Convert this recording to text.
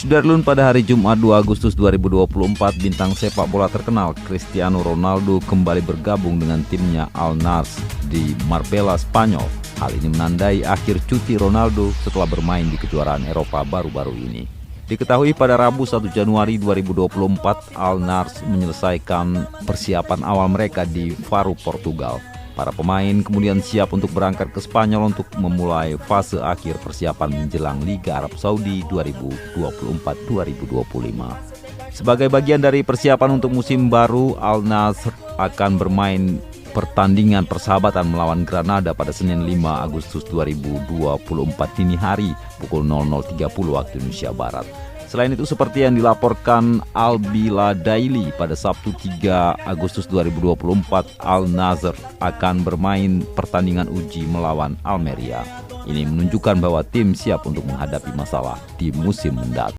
Sudarlun, pada hari Jumat 2 Agustus 2024, bintang sepak bola terkenal Cristiano Ronaldo kembali bergabung dengan timnya Al Nassr di Marbella, Spanyol. Hal ini menandai akhir cuti Ronaldo setelah bermain di kejuaraan Eropa baru-baru ini. Diketahui pada Rabu 1 Januari 2024, Al Nassr menyelesaikan persiapan awal mereka di Faro, Portugal. Para pemain kemudian siap untuk berangkat ke Spanyol untuk memulai fase akhir persiapan menjelang Liga Arab Saudi 2024-2025. Sebagai bagian dari persiapan untuk musim baru, Al Nassr akan bermain pertandingan persahabatan melawan Granada pada Senin 5 Agustus 2024 dini hari pukul 00.30 waktu Indonesia Barat. Selain itu, seperti yang dilaporkan Al Bilal Daily, pada Sabtu 3 Agustus 2024, Al Nassr akan bermain pertandingan uji melawan Almeria. Ini menunjukkan bahwa tim siap untuk menghadapi masalah di musim mendatang.